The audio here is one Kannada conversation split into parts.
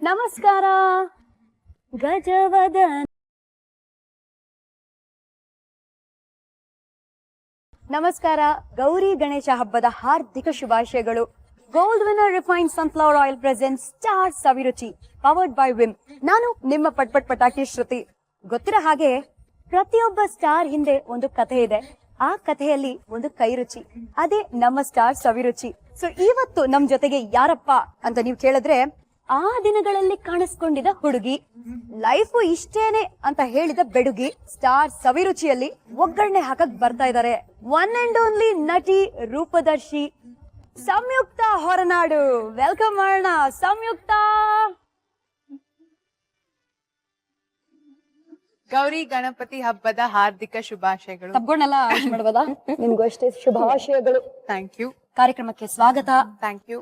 ನಮಸ್ಕಾರ ಗಜವದನ. ನಮಸ್ಕಾರ, ಗೌರಿ ಗಣೇಶ ಹಬ್ಬದ ಹಾರ್ದಿಕ ಶುಭಾಶಯಗಳು. Gold winner refined sunflower oil present star Saviruchi powered by Vim. ನಾನು ನಿಮ್ಮ ಪಟ್ಪಟ್ ಪಟಾಕಿ ಶ್ರುತಿ. ಗೊತ್ತಿರೋ ಹಾಗೆ ಪ್ರತಿಯೊಬ್ಬ ಸ್ಟಾರ್ ಹಿಂದೆ ಒಂದು ಕಥೆ ಇದೆ. ಆ ಕಥೆಯಲ್ಲಿ ಒಂದು ಕೈ ರುಚಿ, ಅದೇ ನಮ್ಮ ಸ್ಟಾರ್ ಸವಿರುಚಿ. ಸೊ ಇವತ್ತು ನಮ್ ಜೊತೆಗೆ ಯಾರಪ್ಪ ಅಂತ ನೀವು ಕೇಳಿದ್ರೆ, ಆ ದಿನಗಳಲ್ಲಿ ಕಾಣಿಸ್ಕೊಂಡಿದ್ದ ಹುಡುಗಿ, ಲೈಫು ಇಷ್ಟೇನೆ ಅಂತ ಹೇಳಿದ ಬೆಡುಗಿ, ಸ್ಟಾರ್ ಸವಿರುಚಿಯಲ್ಲಿ ಒಗ್ಗರಣೆ ಹಾಕಕ್ ಬರ್ತಾ ಇದ್ದಾರೆ. ಒನ್ ಅಂಡ್ ಓನ್ಲಿ ನಟಿ ರೂಪದರ್ಶಿ ಸಂಯುಕ್ತ ಹೊರನಾಡು. ವೆಲ್ಕಮ್ ಮಾಡೋಣ ಸಂಯುಕ್ತ. ಗೌರಿ ಗಣಪತಿ ಹಬ್ಬದ ಹಾರ್ದಿಕ ಶುಭಾಶಯಗಳು. ತಪ್ಪಗೊಂಡೆಲ್ಲ ಮಾಡ್ಬೋದಾ? ನಿಮ್ಗೂ ಅಷ್ಟೇ ಶುಭಾಶಯಗಳು. Thank you. ಕಾರ್ಯಕ್ರಮಕ್ಕೆ ಸ್ವಾಗತ. Thank you.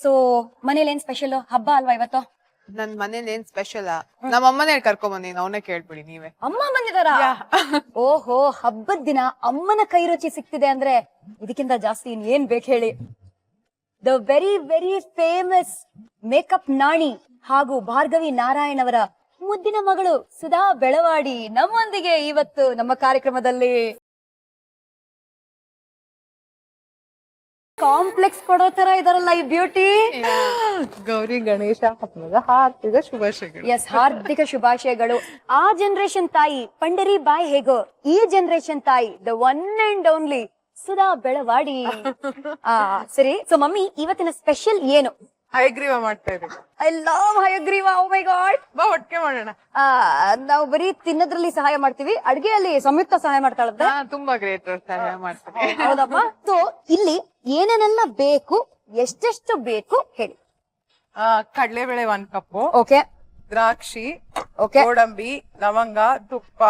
ಸೊ ಮನೇಲಿ ಏನ್ ಸ್ಪೆಷಲ್? ಹಬ್ಬ ಅಲ್ವಾ ಇವತ್ತು? ನನ್ ಮನೇಲಿ ಏನ್ ಸ್ಪೆಷಲ್? ನಮ್ಮ ಅಮ್ಮನೇ ಕರ್ಕೊಂಡ್ ಬಂದಿ, ಅವನೇ ಕೇಳ್ಬಿಡಿ ನೀವೇ. ಅಮ್ಮ ಬಂದಿದಾರ? ಓಹೋ, ಹಬ್ಬದ ದಿನ ಅಮ್ಮನ ಕೈ ರುಚಿ ಸಿಕ್ತಿದೆ ಅಂದ್ರೆ ಇದಕ್ಕಿಂತ ಜಾಸ್ತಿ ಏನ್ ಬೇಕು ಹೇಳಿ. The very very famous makeup Nani ಹಾಗೂ ಭಾರ್ಗವಿ ನಾರಾಯಣ್ ಅವರ ಮುದ್ದಿನ ಮಗಳು ಸುಧಾ ಬೆಳವಾಡಿ ನಮ್ಮೊಂದಿಗೆ ಇವತ್ತು ನಮ್ಮ ಕಾರ್ಯಕ್ರಮದಲ್ಲಿ. ಕಾಂಪ್ಲೆಕ್ಸ್ ಕೊಡೋ ತರ ಇದಾರಲ್ಲ ಈ ಬ್ಯೂಟಿ. ಗೌರಿ ಗಣೇಶ ಹಬ್ಬದ ಹಾರ್ದಿಕ ಶುಭಾಶಯಗಳು. ಎಸ್, ಹಾರ್ದಿಕ ಶುಭಾಶಯಗಳು. ಆ ಜನರೇಷನ್ ತಾಯಿ ಪಂಡರಿ ಬಾಯ್ ಹೇಗೋ, ಈ ಜನರೇಷನ್ ತಾಯಿ the one and only Sudha Belawadi. ಸರಿ, ಸೊ ಮಮ್ಮಿ ಇವತ್ತಿನ ಸ್ಪೆಷಲ್ ಏನು? ಹಯಗ್ರೀವ ಮಾಡ್ತಾ ಇದ್ದೀವಿ. I love Hayagriva. Oh my god. ಬಾ ಒಟ್ಟಿಗೆ ಮಾಡೋಣ. ನಾವು ಬರೀ ತಿನ್ನೋದ್ರಲ್ಲಿ ಸಹಾಯ ಮಾಡ್ತೀವಿ, ಅಡ್ಗೆಯಲ್ಲಿ ಸಂಯುಕ್ತ ಸಹಾಯ ಮಾಡ್ತಾಳಂತೆ. ತುಂಬಾ ಗ್ರೇಟ್ ಸಹಾಯ ಮಾಡ್ತೀನಿ. ಹೌದಪ್ಪ. ಸೊ ಇಲ್ಲಿ ಏನೇನೆಲ್ಲ ಬೇಕು, ಎಷ್ಟೆಷ್ಟು ಬೇಕು ಹೇಳಿ. ಕಡಲೆಬೇಳೆ 1 ಕಪ್, ಓಕೆ, ದ್ರಾಕ್ಷಿ, ಓಕೆ, ಗೋಡಂಬಿ, ಲವಂಗ, ತುಪ್ಪ,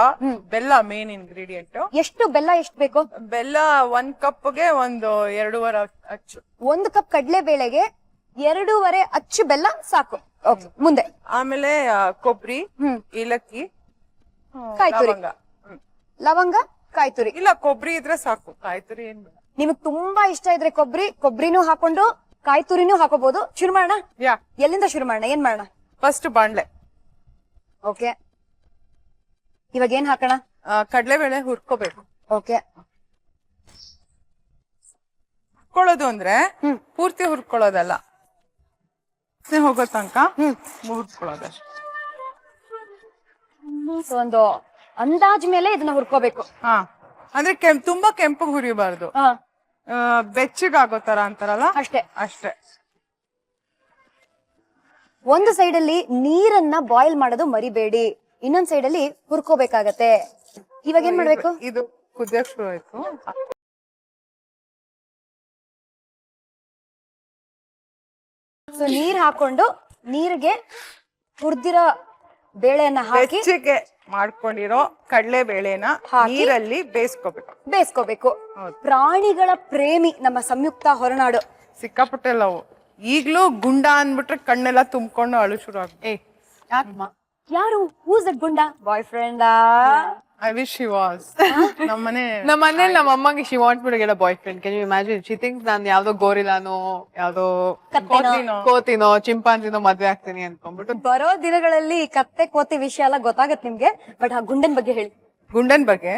ಬೆಲ್ಲ ಮೇನ್ ಇಂಗ್ರೀಡಿಯಂಟ್. ಎಷ್ಟು ಬೆಲ್ಲ ಎಷ್ಟು ಬೇಕು? ಬೆಲ್ಲ 1 ಕಪ್ಗೆ ಒಂದು 2.5 ಅಚ್ಚು. 1 ಕಪ್ ಕಡಲೆ ಬೇಳೆಗೆ 2.5 ಅಚ್ಚು ಬೆಲ್ಲ ಸಾಕು. ಓಕೆ, ಮುಂದೆ ಆಮೇಲೆ ಕೊಬ್ಬರಿ, ಏಲಕ್ಕಿ, ಕಾಯಿ ತುರಿ, ಲವಂಗ. ಲವಂಗ, ಕಾಯಿ ತುರಿ. ಇಲ್ಲ, ಕೊಬ್ಬರಿ ಇದ್ರೆ ಸಾಕು, ಕಾಯಿ ತುರಿ ಏನ್ ಬೇಡ. ನಿಮಗ್ ತುಂಬಾ ಇಷ್ಟ ಇದ್ರೆ ಕೊಬ್ಬರಿನೂ ಹಾಕೊಂಡು ಕಾಯಿ ತುರಿನೂ ಹಾಕೋಬಹುದು. ಶುರು ಮಾಡೋಣ? ಯಾ, ಎಲ್ಲಿಂದ ಶುರು ಮಾಡೋಣ? ಏನ್ ಮಾಡೋಣ? ಫಸ್ಟ್ ಬಾಣ್ಲೆ. ಓಕೆ, ಇವಾಗ ಏನ್ ಹಾಕೋಣ? ಕಡಲೆಬೇಳೆ ಹುರ್ಕೋಬೇಕು. ಓಕೆ, ಹುರ್ಕೊಳ್ಳೋದು ಅಂದ್ರೆ ಪೂರ್ತಿ ಹುರ್ಕೊಳ್ಳೋದಲ್ಲ, ಹೋಗೋ ತನಕ ಹುರ್ಕೊಳ್ಳೋದಷ್ಟೇ. ಒಂದು ಅಂದಾಜ್ ಮೇಲೆ ಇದನ್ನ ಹುರ್ಕೋಬೇಕು. ಹಾ, ಅಂದ್ರೆ ತುಂಬಾ ಕೆಂಪು ಹುರಿಬಾರ್ದು, ಬೆಚ್ಚಗಾಗೋ ತರ ಅಂತಾರಲ್ಲ ಅಷ್ಟೇ. ಅಷ್ಟೇ. ಒಂದು ಸೈಡ್ ಅಲ್ಲಿ ನೀರನ್ನ ಬಾಯ್ಲ್ ಮಾಡೋದು ಮರಿಬೇಡಿ, ಇನ್ನೊಂದ್ ಸೈಡ್ ಅಲ್ಲಿ ಹುರ್ಕೋಬೇಕಾಗತ್ತೆ. ಇವಾಗ ಏನ್ ಮಾಡ್ಬೇಕು? ಇದು ಕುದಿಯಕ್ ಶುರು ಆಯ್ತು. ಸೊ ನೀರ್ ಹಾಕೊಂಡು ನೀರಿಗೆ ಹುರ್ದಿರೋ ಬೇಳೆಯನ್ನ ಹಾಕಿ, ಬೆಚ್ಚಗೆ ಮಾಡ್ಕೊಂಡಿರೋ ಕಡಲೆ ಬೇಳೆನ ನೀರಲ್ಲಿ ಬೇಯಿಸ್ಕೋಬೇಕು. ಪ್ರಾಣಿಗಳ ಪ್ರೇಮಿ ನಮ್ಮ ಸಂಯುಕ್ತ ಹೊರನಾಡು. ಸಿಕ್ಕಾಪಟ್ಟೆ ಲವ್. ಈಗ್ಲೂ ಗುಂಡ ಅನ್ಬಿಟ್ರೆ ಕಣ್ಣೆಲ್ಲ ತುಂಬ್ಕೊಂಡು ಅಳು ಶುರು ಆಗುತ್ತೆ. ಯಾರು? Who's that Gunda? Boyfriend? I wish she was. ನಮ್ಮನೆ ನಮ್ಮ ಅಮ್ಮಗೆ she wants me to get a boyfriend. Can you imagine? She thinks ನಾನು ಯಾವ್ದೋ ಗೋರಿಲಾನೋ ಯಾವ್ದೋ ಕೋತಿನೋ ಚಿಂಪಾಂಜಿನೋ ಮದ್ವೆ ಆಗ್ತೀನಿ ಅನ್ಕೊಂಡ್ಬಿಟ್ಟು. ಬರೋ ದಿನಗಳಲ್ಲಿ ಕತ್ತೆ ಕೋತಿ ವಿಷಯ ಎಲ್ಲ ಗೊತ್ತಾಗತ್ತೆ ನಿಮ್ಗೆ. ಬಟ್ ಆ ಗುಂಡನ್ ಬಗ್ಗೆ ಹೇಳಿ. ಗುಂಡನ್ ಬಗ್ಗೆ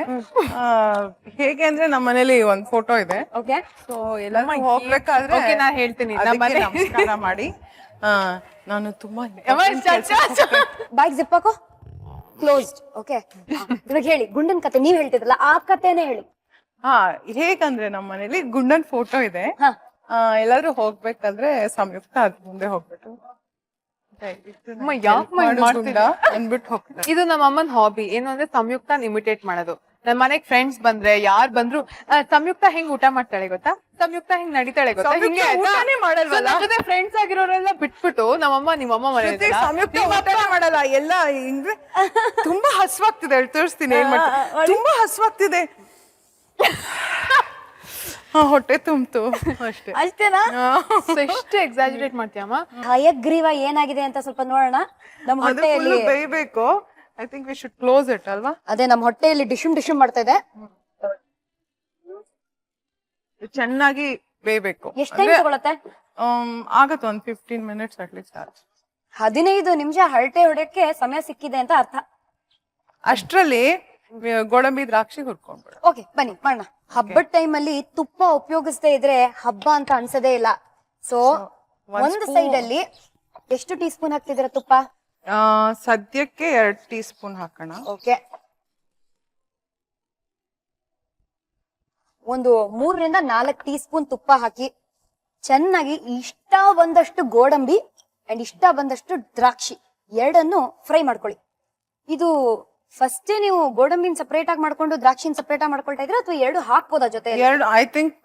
ಹೇಗೆ ಅಂದ್ರೆ ನಮ್ಮ ಮನೇಲಿ ಒಂದ್ ಫೋಟೋ ಇದೆ. ಓಕೆ, ಸೊ ಎಲ್ಲರೂ ಹೋಗ್ಬೇಕಾದ್ರೆ ನಾನು ಹೇಳ್ತೀನಿ, ನಮಸ್ಕಾರ ಮಾಡಿ. ನಾನು ತುಂಬಾ ಬಾಯ್ಗೆ ಜಿಪ್ ಹಾಕೋ. ಕ್ಲೋಸ್ಡ್. ಓಕೆ, ಇವಾಗ ಹೇಳಿ ಗುಂಡನ್ ಕತೆ. ನೀವ್ ಹೇಳ್ತಿದ್ರಲ್ಲ ಆ ಕತೆನೇ ಹೇಳಿ. ಹೇಗಂದ್ರೆ ನಮ್ಮ ಮನೇಲಿ ಗುಂಡನ್ ಫೋಟೋ ಇದೆ. ಎಲ್ಲಾದ್ರೂ ಹೋಗ್ಬೇಕಾದ್ರೆ ಸಂಯುಕ್ತ ಅದ್ ಮುಂದೆ ಹೋಗ್ಬಿಟ್ಟು ಅಂದ್ಬಿಟ್ಟು ಹೋಗ್ತಾರೆ. ಇದು ನಮ್ಮ ಅಮ್ಮನ ಹಾಬಿ. ಏನು ಅಂದ್ರೆ ಸಂಯುಕ್ತ ಇಮಿಟೇಟ್ ಮಾಡೋದು. ನನ್ ಮನೆಗ್ ಫ್ರೆಂಡ್ಸ್ ಬಂದ್ರೆ ಯಾರ್ ಬಂದ್ರು ಸಂಯುಕ್ತ ಹೆಂಗ್ ಊಟ ಮಾಡ್ತಾಳೆ ಗೊತ್ತಾ, ಸಂಯುಕ್ತ ಹೆಂಗ್ ನಡೀತಾಳೆ ಗೊತ್ತಾ, ಹಿಂಗೆ ಫ್ರೆಂಡ್ಸ್ ಆಗಿರೋರೆಲ್ಲ ಬಿಟ್ಬಿಟ್ಟು ನಮ್ಮಮ್ಮ ನಿಮ್ಮಮ್ಮ ಮನೆ ಸಂಯುಕ್ತ ಊಟ ಮಾಡಲ್ಲ. ಎಲ್ಲ ಹಿಂಗೆ ತುಂಬಾ ಹಸ್ವಾಗ್ತಿದೆ. ತೋರಿಸ್ತೀನಿ ಏನ್ ಮಾಡ್ತೀನಿ. ತುಂಬಾ ಹಸ್ವಾಗ್ತಿದೆ, ಹೊಟ್ಟೆ ತುಂಬ್ತು ಅಷ್ಟೇ. ಅಷ್ಟೇನಾ? ಎಷ್ಟು ಎಕ್ಸಾಜರೇಟ್ ಮಾಡ್ತೀಯಮ್ಮ. ಹಯಗ್ರೀವ ಏನಾಗಿದೆ ಅಂತ ಸ್ವಲ್ಪ ನೋಡೋಣ. ನಮ್ಮ ಹೊಟ್ಟೆಯಲ್ಲಿ ಬೇಯಬೇಕು. I think we should close it ಅಲ್ವಾ? ಅದೇ ನಮ್ಮ ಹೊಟ್ಟೆಯಲ್ಲಿ ಡಿಶುಮ್ ಮಾಡ್ತಾ ಇದೆ. ಚೆನ್ನಾಗಿ ಬೇಯಬೇಕು. ಎಷ್ಟು ಟೈಮ್ ತಗೊಳುತ್ತೆ? ಆಗತ್ತೆ, ಒಂದು 15 minutes ಅಟ್ಲೀಸ್ಟ್. 15 ನಿಮಿಷ ಹರಟೆ ಹೊಡೆಯಕ್ಕೆ ಸಮಯ ಸಿಕ್ಕಿದೆ ಅಂತ ಅರ್ಥ. ಅಷ್ಟ್ರಲ್ಲಿ ಗೋಡಂಬಿ ದ್ರಾಕ್ಷಿ ಹುರ್ಕೊಂಡ್ಬಿಡು. ಓಕೆ ಬನ್ನಿ ಮಾಡೋಣ. ಹಬ್ಬದ ಟೈಮಲ್ಲಿ ತುಪ್ಪ ಉಪಯೋಗಿಸದೇ ಇದ್ರೆ ಹಬ್ಬ ಅಂತ ಅನ್ಸದೇ ಇಲ್ಲ. ಸೊ ಒಂದು ಸೈಡ್ ಅಲ್ಲಿ ಎಷ್ಟು ಟೀ ಸ್ಪೂನ್ ಹಾಕ್ತಿದ್ದೀರಾ ತುಪ್ಪ? ಸದ್ಯಕ್ಕೆ 2 ಟೀ ಸ್ಪೂನ್ ಹಾಕೋಣ. ಓಕೆ, ಒಂದು 3 ರಿಂದ 4 ಟೀ ಸ್ಪೂನ್ ತುಪ್ಪ ಹಾಕಿ ಚೆನ್ನಾಗಿ ಇಷ್ಟ ಬಂದಷ್ಟು ಗೋಡಂಬಿ ಅಂಡ್ ಇಷ್ಟ ಬಂದಷ್ಟು ದ್ರಾಕ್ಷಿ ಎರಡನ್ನು ಫ್ರೈ ಮಾಡ್ಕೊಳ್ಳಿ. ಇದು ಫಸ್ಟ್ ನೀವು ಗೋಡಂಬಿನ ಸಪರೇಟ್ ಆಗಿ ಮಾಡ್ಕೊಂಡು ದ್ರಾಕ್ಷಿನ ಸಪರೇಟ್ ಆಗಿ ಮಾಡ್ಕೊಳ್ತಾ ಇದ್ರೆ ಅಥವಾ ಎರಡು ಹಾಕ್ಬೋದಾ ಜೊತೆ? ಎರಡು ಐ ಥಿಂಕ್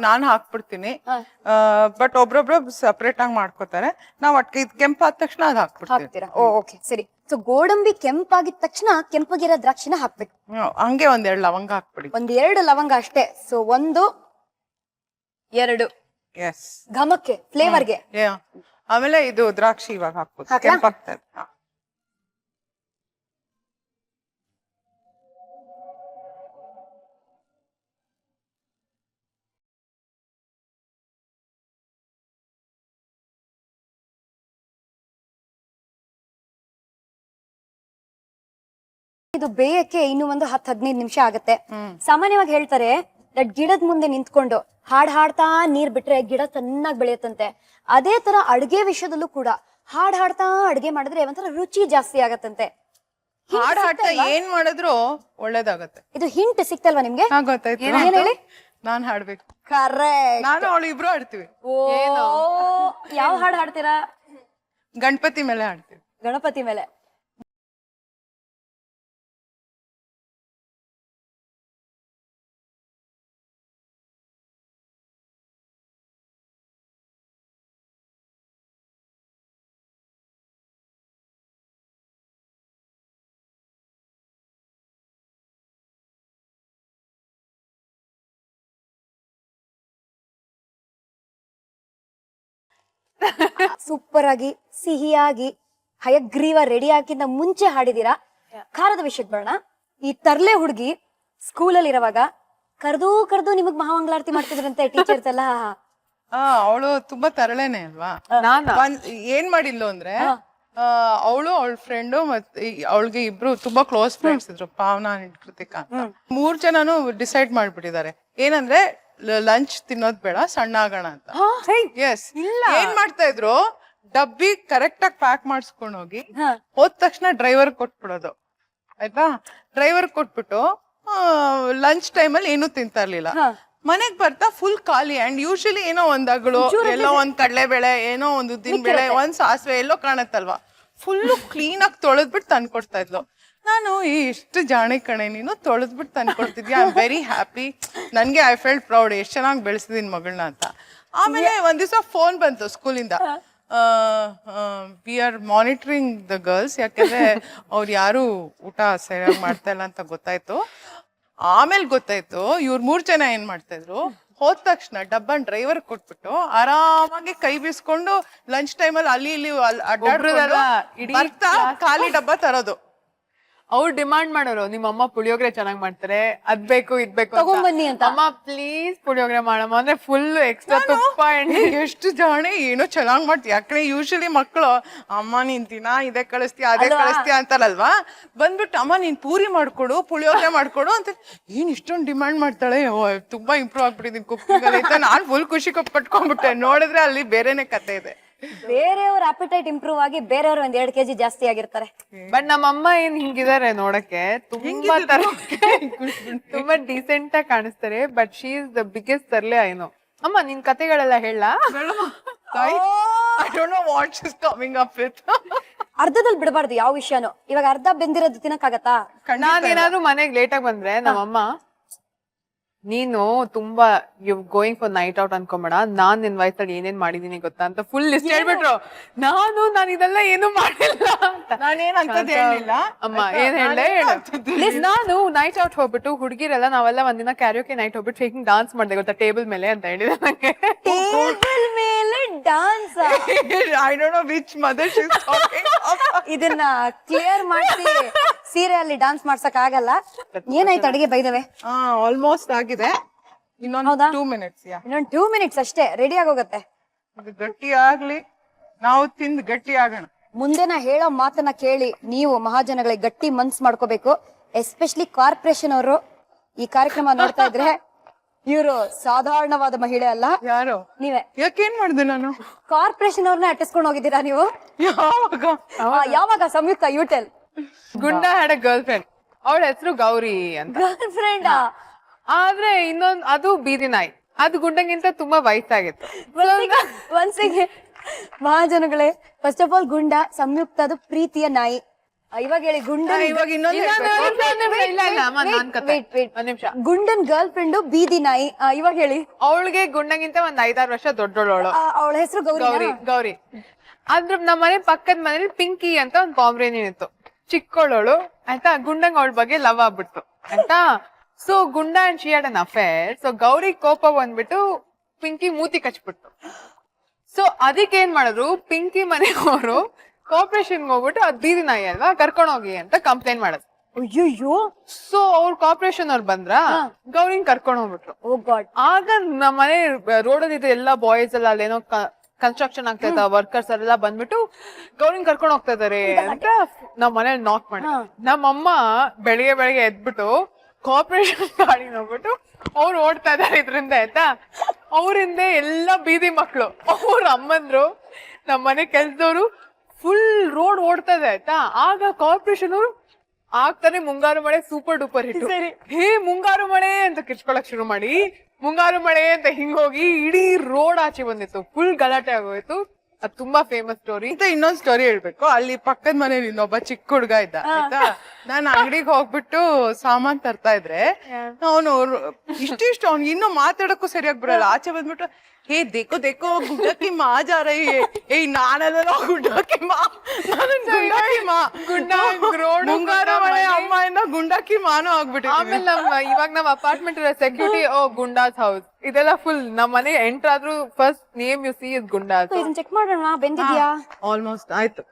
ನಾನ್ ಹಾಕ್ಬಿಡ್ತೀನಿ. ಬಟ್ ಒಬ್ರೊಬ್ರು ಸಪರೇಟ್ ಆಗಿ ಮಾಡ್ಕೋತಾರೆ. ನಾವ್ ಅಟ್ಕೆ ಇದು ಕೆಂಪಾದ ತಕ್ಷಣ ಅದ್ ಹಾಕ್ತೀರಾ? ಓಕೆ ಸರಿ. ಸೊ ಗೋಡಂಬಿ ಕೆಂಪಾಗಿದ ತಕ್ಷಣ ಕೆಂಪಗಿರೋ ದ್ರಾಕ್ಷಿನ ಹಾಕ್ಬೇಕು. ಹಂಗೆ 1-2 ಲವಂಗ ಹಾಕ್ಬಿಡಿ. 1-2 ಲವಂಗ ಅಷ್ಟೇ. ಸೊ 1, 2 ಎಸ್, ಘಮಕ್ಕೆ ಫ್ಲೇವರ್ಗೆ. ಆಮೇಲೆ ಇದು ದ್ರಾಕ್ಷಿ ಇವಾಗ ಹಾಕ್ಬೋದು, ಕೆಂಪಾಗ್ತದೆ. ಇದು ಬೇಯಕ್ಕೆ ಇನ್ನು ಒಂದು 10-15 ನಿಮಿಷ ಆಗತ್ತೆ. ಸಾಮಾನ್ಯವಾಗಿ ಹೇಳ್ತಾರೆ ಗಿಡದ ಮುಂದೆ ನಿಂತ್ಕೊಂಡು ಹಾಡ್ತಾ ನೀರ್ ಬಿಟ್ರೆ ಗಿಡ ಚೆನ್ನಾಗಿ ಬೆಳೆಯುತ್ತಂತೆ. ಅದೇ ತರ ಅಡ್ಗೆ ವಿಷಯದಲ್ಲೂ ಕೂಡ ಹಾಡ್ತಾ ಅಡ್ಗೆ ಮಾಡಿದ್ರೆ ಒಂಥರ ರುಚಿ ಜಾಸ್ತಿ ಆಗತ್ತಂತೆ. ಹಾಡ್ತಾ ಏನ್ ಮಾಡಿದ್ರು ಒಳ್ಳೇದಾಗತ್ತೆ. ಇದು ಹಿಂಟ್ ಸಿಕ್ತಲ್ವಾ ನಿಮ್ಗೆ? ಗೊತ್ತಾಯ್ತು. ಏನ್ ಹೇಳಿ? ನಾನ್ ಹಾಡ್ಬೇಕು. ಕರೆಕ್ಟ್. ನಾನು ಅವಳು ಇಬ್ರು ಹಾಡ್ತೀವಿ. ಯಾವ ಹಾಡು ಹಾಡ್ತೀರಾ? ಗಣಪತಿ ಮೇಲೆ ಹಾಡ್ತೀವಿ. ಗಣಪತಿ ಮೇಲೆ. ಸೂಪರ್ ಆಗಿ ಸಿಹಿಯಾಗಿ ಹಯಗ್ರೀವ ರೆಡಿ ಹಾಕಿಂದ ಮುಂಚೆ ಹಾಡಿದೀರಾ. ಖಾರದ ವಿಷಯಕ್ಕೆ ಬರೋಣ. ಈ ತರ್ಲೆ ಹುಡುಗಿ ಸ್ಕೂಲಲ್ಲಿ ಇರುವಾಗ ಕರ್ದು ನಿಮಗ್ ಮಹಾಮಂಗಳಾರತಿ ಮಾಡ್ತಿದ್ರಂತೆ ಟೀಚರ್ಸ್ ಎಲ್ಲ. ಅವಳು ತುಂಬಾ ತರಳೇನೆ ಅಲ್ವಾ? ಏನ್ ಮಾಡಿದ್ಲು ಅಂದ್ರೆ ಅವಳು ಅವಳ ಫ್ರೆಂಡು ಮತ್ತೆ ಅವಳಿಗೆ ಇಬ್ರು ತುಂಬಾ ಕ್ಲೋಸ್ ಫ್ರೆಂಡ್ಸ್ ಇದ್ರು, ಪಾವನಾ ಕೃತಿಕಾ ಅಂತ. 3 ಜನನು ಡಿಸೈಡ್ ಮಾಡ್ಬಿಟ್ಟಿದ್ದಾರೆ ಏನಂದ್ರೆ ಲಂಚ್ ತಿನ್ನೋದ್ ಬೇಡ, ಸಣ್ಣ ಆಗೋಣ ಅಂತ. ಎಸ್, ಏನ್ ಮಾಡ್ತಾ ಇದ್ರು, ಡಬ್ಬಿ ಕರೆಕ್ಟ್ ಆಗಿ ಪ್ಯಾಕ್ ಮಾಡಿಸ್ಕೊಂಡು ಹೋಗಿ ಹೋದ ತಕ್ಷಣ ಡ್ರೈವರ್ ಕೊಟ್ಬಿಡೋದು. ಆಯ್ತಾ? ಡ್ರೈವರ್ ಕೊಟ್ಬಿಟ್ಟು ಲಂಚ್ ಟೈಮಲ್ಲಿ ಏನೂ ತಿಂತಾ ಇರ್ಲಿಲ್ಲ. ಮನೆಗ್ ಬರ್ತಾ ಫುಲ್ ಖಾಲಿ. ಅಂಡ್ ಯೂಶಲಿ ಏನೋ ಒಂದ್ ಅಗಳು, ಎಲ್ಲೋ ಒಂದ್ ಕಡಲೆಬೇಳೆ, ಏನೋ ಒಂದ್ ಉದ್ದಿನ ಬೇಳೆ, ಒಂದ್ ಸಾಸಿವೆ ಎಲ್ಲೋ ಕಾಣತ್ತಲ್ವಾ, ಫುಲ್ಲು ಕ್ಲೀನ್ ಆಗಿ ತೊಳೆದ್ಬಿಟ್ಟು ತಂದ್ಕೊಡ್ತಾ ಇದ್ಲು. ನಾನು ಎಷ್ಟು ಜಾಣೆ ಕಣೆ ನೀನು, ತೊಳೆದ್ಬಿಟ್ಟು ತಂದ್ಕೊಡ್ತಿದ್ಯಾ. I am very happy. ನನ್ಗೆ ಐ ಫೆಲ್ಟ್ ಪ್ರೌಡ್, ಎಷ್ಟು ಚೆನ್ನಾಗಿ ಬೆಳೆಸಿದೀನಿ ಮಗಳನ್ನ ಅಂತ. ಆಮೇಲೆ ಒಂದ್ ದಿವಸ ಫೋನ್ ಬಂತು ಸ್ಕೂಲಿಂದ, we are monitoring the girls, ಯಾಕಂದ್ರೆ ಅವ್ರು ಯಾರು ಊಟ ಸರಿಯಾಗಿ ಮಾಡ್ತಾ ಇಲ್ಲ ಅಂತ ಗೊತ್ತಾಯ್ತು. ಆಮೇಲೆ ಗೊತ್ತಾಯ್ತು ಇವ್ರು 3 ಜನ ಏನ್ ಮಾಡ್ತಾ ಇದ್ರು, ಹೋದ ತಕ್ಷಣ ಡಬ್ಬನ್ ಡ್ರೈವರ್ ಕೊಟ್ಬಿಟ್ಟು ಆರಾಮಾಗಿ ಕೈ ಬೀಸ್ಕೊಂಡು ಲಂಚ್ ಟೈಮಲ್ಲಿ ಅಲ್ಲಿ ಇಲ್ಲಿ ಅಡ್ಡಾಡ್ತಾ ಖಾಲಿ ಡಬ್ಬ ತರೋದು. ಅವ್ರು ಡಿಮಾಂಡ್ ಮಾಡೋರು, ನಿಮ್ಮ ಅಮ್ಮ ಪುಳಿಯೋಗರೆ ಚೆನ್ನಾಗಿ ಮಾಡ್ತಾರೆ, ಅದ್ ಬೇಕು ಇದ್ ಬೇಕು ತಗೊಂಡ್ಬನ್ನಿ ಅಂತ. ಅಮ್ಮ ಪ್ಲೀಸ್ ಪುಳಿಯೋಗರೆ ಮಾಡಮ್ಮ ಅಂದ್ರೆ ಫುಲ್ ಎಕ್ಸ್ಟ್ರಾ ತುಪ್ಪ ಎಣ್ಣೆ. ಎಷ್ಟು ಜಾಣೆ, ಏನೋ ಚೆನ್ನಾಗ್ ಮಾಡ್ತೀವಿ. ಯಾಕಂದ್ರೆ ಯೂಶಲಿ ಮಕ್ಕಳು ಅಮ್ಮ ನೀನ್ ದಿನ ಇದೇ ಕಳಿಸ್ತೀಯ ಅದೇ ಕಳಿಸ್ತೀಯ ಅಂತಾರಲ್ವಾ, ಬಂದ್ಬಿಟ್ಟು ಅಮ್ಮ ನೀನ್ ಪೂರಿ ಮಾಡ್ಕೊಡು, ಪುಳಿಯೋಗರೆ ಮಾಡ್ಕೊಡು ಅಂತ ಏನ್ ಇಷ್ಟೊಂದು ಡಿಮಾಂಡ್ ಮಾಡ್ತಾಳೆ. ತುಂಬಾ ಇಂಪ್ರೂವ್ ಆಗ್ಬಿಟ್ಟಿದ್ದೀನಿ ಕುಕ್ಕಿಂಗ್ ಅಲ್ಲಿ ಅಂತ ನಾನ್ ಫುಲ್ ಖುಷಿ ಪಟ್ಕೊಂಡ್ಬಿಟ್ಟೆ. ನೋಡಿದ್ರೆ ಅಲ್ಲಿ ಬೇರೆನೆ ಕತೆ ಇದೆ. ಬೇರೆಯವ್ರ ಅಪಿಟೈಟ್ ಇಂಪ್ರೂವ್ ಆಗಿ ಬೇರೆಯವ್ರ 1-2 kg ಜಾಸ್ತಿ ಆಗಿರ್ತಾರೆ. ಬಟ್ ನಮ್ಮಮ್ಮ ಏನ್ ಹಿಂಗಿದಾರೆ ನೋಡಕ್ಕೆ, ತುಂಬಾ ಡೀಸೆಂಟ್ ಆಗಿ ಕಾಣಿಸ್ತಾರೆ. But she is the biggest ತರ್ಲೆ ಐನೋ. ಅಮ್ಮ ನಿನ್ ಕತೆಗಳೆಲ್ಲ ಹೇಳ. ಅರ್ಧದಲ್ಲಿ ಬಿಡಬಾರ್ದು ಯಾವ ವಿಷಯನೂ. ಇವಾಗ ಅರ್ಧ ಬೆಂದಿರೋದು ತಿನ್ನಕ್ಕಾಗತ್ತಾ? ನಾನೇನಾದ್ರೂ ಮನೆಗ್ ಲೇಟ್ ಆಗಿ ಬಂದ್ರೆ ನಮ್ಮಮ್ಮ, ನೀನು ತುಂಬಾ ಗೋಯಿಂಗ್ ಫಾರ್ ನೈಟ್ ಔಟ್ ಅನ್ಕೊಂಬೇಡ, ನಾನ್ ನಿನ್ ವಯಸ್ಸಲ್ಲಿ ಏನೇನ್ ಮಾಡಿದೀನಿ ಗೊತ್ತಾ ಅಂತ ಫುಲ್ ಲಿಸ್ಟ್ ಹೇಳ್ಬಿಟ್ರು. ನಾನು ಇದೆಲ್ಲ ಏನು ಮಾಡಿಲ್ಲ ಅಂತ. ನಾನೇನಂತದ್ದು ಹೇಳಿಲ್ಲ ಅಮ್ಮ, ಏನ್ ಹೇಳ ನಾನು ನೈಟ್ ಔಟ್ ಹೋಗ್ಬಿಟ್ಟು ಹುಡುಗಿರೆಲ್ಲ ನಾವೆಲ್ಲ ಒಂದಿನ ಕ್ಯಾರಿಯೋಕೆ ನೈಟ್ ಹೋಗ್ಬಿಟ್ಟು ಹೇಗೆ ಡಾನ್ಸ್ ಮಾಡ್ದೆ ಗೊತ್ತಾ, ಟೇಬಲ್ ಮೇಲೆ ಅಂತ ಹೇಳಿದೆ ನಂಗೆ. ಟೇಬಲ್ ಮೇಲೆ dance? I don't know which mother she is talking. ಇದನ್ನ ಕ್ಲಿಯರ್ ಮಾಡಿಸಿ ಸೀರೆ ಅಲ್ಲಿ ಡಾನ್ಸ್ ಮಾಡ್ಸಕ್ ಆಗಲ್ಲ. ಏನಾಯ್ತು ಅಡಿಗೆ ಬೈದವೆ? ಆಲ್ಮೋಸ್ಟ್ ಆಗಿದೆ. ಇನ್ನೊಂದು 2 minutes. ಇನ್ನೊಂದು 2 minutes ಅಷ್ಟೇ ರೆಡಿ ಆಗೋಗತ್ತೆ. ಇದು ಗಟ್ಟಿ ಆಗ್ಲಿ, ನಾವು ತಿಂದು ಗಟ್ಟಿ ಆಗೋಣ. ಮುಂದೆ ನಾ ಹೇಳೋ ಮಾತನ್ನ ಕೇಳಿ ನೀವು ಮಹಾಜನಗಳಿಗೆ ಗಟ್ಟಿ ಮನ್ಸ್ ಮಾಡ್ಕೋಬೇಕು. ಎಸ್ಪೆಷಲಿ ಕಾರ್ಪೊರೇಷನ್ ಅವರು ಈ ಕಾರ್ಯಕ್ರಮ ನೋಡ್ತಾ ಇದ್ರೆ ಇವರು ಸಾಧಾರಣವಾದ ಮಹಿಳೆ ಅಲ್ಲ. ಯಾರು? ನೀವೇ. ಯಾಕೇನ್ ಮಾಡಿದೆ ನಾನು? ಕಾರ್ಪೊರೇಷನ್ ಅವ್ರನ್ನ ಅಟ್ಟಿಸ್ಕೊಂಡು ಹೋಗಿದ್ದೀರಾ ನೀವು? ಯಾವಾಗ? ಯಾವಾಗ? ಸಂಯುಕ್ತ, ಯೂಟೆಲ್. ಗುಂಡ ಹ್ಯಾಡ್ ಅ ಗರ್ಲ್ ಫ್ರೆಂಡ್, ಅವಳ ಹೆಸರು ಗೌರಿ ಅಂತ. Girl friend? ಆದ್ರೆ ಇನ್ನೊಂದ್ ಅದು ಬೀದಿ ನಾಯಿ, ಅದು ಗುಂಡಂಗಿಂತ ತುಂಬಾ ವಯಸ್ಸಾಗಿತ್ತು. ಒಂದ್ಸಿಗೆ ಮಹಾಜನಗಳೇ, ಫಸ್ಟ್ ಆಫ್ ಆಲ್ ಗುಂಡ ಸಂಯುಕ್ತದು ಪ್ರೀತಿಯ ನಾಯಿ. ಇವಾಗ ಹೇಳಿ ಗುಂಡ. ಇವಾಗ ಇನ್ನೊಂದು ಗುಂಡನ್ ಗರ್ಲ್ ಫ್ರೆಂಡ್ ಬೀದಿ ನಾಯಿ. ಇವಾಗ ಹೇಳಿ. ಅವಳಿಗೆ ಗುಂಡಂಗಿಂತ ಒಂದ್ 5-6 ವರ್ಷ ದೊಡ್ಡೋಳು. ಅವಳ ಹೆಸರು ಗೌರಿ. ಗೌರಿ. ಆದ್ರೆ ನಮ್ಮ ಮನೆ ಪಕ್ಕದ ಮನೇಲಿ ಪಿಂಕಿ ಅಂತ ಒಂದ್ ಕಾಮ್ರೇನಿಯನ್ ಇತ್ತು, ಚಿಕ್ಕೋಳೋಳು ಆಯ್ತಾ. ಗುಂಡಂಗ್ ಅವಳ ಬಗ್ಗೆ ಲವ್ ಆಗ್ಬಿಡ್ತು ಆಯ್ತಾ. ಸೊ ಗುಂಡ and she had an affair. So Gauri ಕೋಪ ಬಂದ್ಬಿಟ್ಟು ಪಿಂಕಿ ಮೂತಿ ಕಚ್ಬಿಡ್ತು. ಸೊ ಅದಕ್ಕೆ ಏನ್ ಮಾಡಿದ್ರು, ಪಿಂಕಿ ಮನೆಯವರು ಕಾರ್ಪೊರೇಷನ್ ಹೋಗ್ಬಿಟ್ಟು ಅದ್ ಬೀದಿ ನಾಯಿ ಅಲ್ವಾ, ಕರ್ಕೊಂಡ್ ಹೋಗಿ ಅಂತ ಕಂಪ್ಲೇಂಟ್ ಮಾಡಿದ್ರು. ಅಯ್ಯೋ. ಸೊ ಅವ್ರ ಕಾರ್ಪೊರೇಷನ್ ಅವ್ರು ಬಂದ್ರ, ಗೌರಿನ್ ಕರ್ಕೊಂಡ್ ಹೋಗ್ಬಿಟ್ರು. ಓ ಗಾಡ್. ಆಗ ನಮ್ಮ ಮನೆ ರೋಡಲ್ಲಿ ಇದ್ದ ಎಲ್ಲಾ ಬಾಯ್ಸ್ ಎಲ್ಲ ಅಲ್ಲೇನೋ ಕನ್ಸ್ಟ್ರಕ್ಷನ್ ಆಗ್ತಾ ಇದ್ದ ವರ್ಕರ್ಸ್ ಎಲ್ಲ ಬಂದ್ಬಿಟ್ಟು ಗೌರಿನ್ ಕರ್ಕೊಂಡ್ ಹೋಗ್ತಾ ಇದಾರೆ ಅಂತ ನಮ್ ಮನೇಲಿ ನಾಕ್ ಮಾಡಿ. ನಮ್ಮಮ್ಮ ಬೆಳಿಗ್ಗೆ ಎದ್ಬಿಟ್ಟು ಕಾರ್ಪೊರೇಷನ್ ಗಾಡಿ ನೋಡ್ಬಿಟ್ಟು ಅವ್ರು ಓಡ್ತಾ ಇದಾರೆ ಇದ್ರಿಂದ ಆಯ್ತಾ. ಅವ್ರಿಂದ ಎಲ್ಲಾ ಬೀದಿ ಮಕ್ಳು, ಅವ್ರ ಅಮ್ಮಂದ್ರು, ನಮ್ ಮನೆ ಕೆಲ್ಸದವ್ರು ಫುಲ್ ರೋಡ್ ಓಡ್ತಾ ಇದೆ ಆಯ್ತಾ. ಆಗ ಕಾರ್ಪೊರೇಷನ್ ಅವರು ಆಗ್ತಾನೆ ಮುಂಗಾರು ಮಳೆ ಸೂಪರ್ ಡೂಪರ್ ಹಿಟ್. ಹೇ ಮುಂಗಾರು ಮಳೆ ಅಂತ ಕಿರ್ಚ್ಕೊಳಕ್ ಶುರು ಮಾಡಿ, ಮುಂಗಾರು ಮಳೆ ಅಂತ ಹಿಂಗೋಗಿ ಇಡೀ ರೋಡ್ ಆಚೆ ಬಂದಿತ್ತು, ಫುಲ್ ಗಲಾಟೆ ಆಗೋಯ್ತು. ಅದ್ ತುಂಬಾ ಫೇಮಸ್ ಸ್ಟೋರಿ. ಇನ್ನೊಂದ್ ಸ್ಟೋರಿ ಹೇಳ್ಬೇಕು. ಅಲ್ಲಿ ಪಕ್ಕದ ಮನೇಲಿ ಇನ್ನೊಬ್ಬ ಚಿಕ್ಕ ಹುಡ್ಗ ಇದ್ದ ಆಯ್ತಾ. ನಾನ್ ಅಂಗಡಿಗೆ ಹೋಗ್ಬಿಟ್ಟು ಸಾಮಾನ್ ತರ್ತಾ ಇದ್ರೆ ಅವನು ಇಷ್ಟಿಷ್ಟು ಅವ್ನು ಇನ್ನೂ ಮಾತಾಡಕ್ಕೂ ಸರಿಯಾಗಿ ಬರಲ್ಲ. ಆಚೆ ಬಂದ್ಬಿಟ್ಟು ಹೇ ದೇಕೋ ದೇಕೋ ಗುಂಡಕ್ಕಿ ಮಾ ಜಾ ರಹಿ ಹೈ. ಏಯ್ ನಾನಲ್ಲ ಗುಂಡಕ್ಕಿ ಮಾ, ಗುಂಡಕ್ಕಿ ಮಾ. ಮುಂಗಾರು ಮಳೆ ಅಮ್ಮ ಇಂದ ಗುಂಡಕ್ಕಿ ಮಾನು ಆಗ್ಬಿಟ್ಟು. ಆಮೇಲೆ ಇವಾಗ ನಾವ್ ಅಪಾರ್ಟ್ಮೆಂಟ್ ಇರೋ ಸೆಕ್ಯೂರಿಟಿ, ಓ ಗುಂಡಾಸ್ ಹೌಸ್, ಇದೆಲ್ಲ ಫುಲ್ ನಮ್ ಮನೆ ಎಂಟರ್ ಆದ್ರೂ first name U C is goondas. ಇದನ್ನ ಚೆಕ್ ಮಾಡೋಣ, ಬೆಂದಿದ್ಯಾ? ಆಲ್ಮೋಸ್ಟ್ ಆಯ್ತು.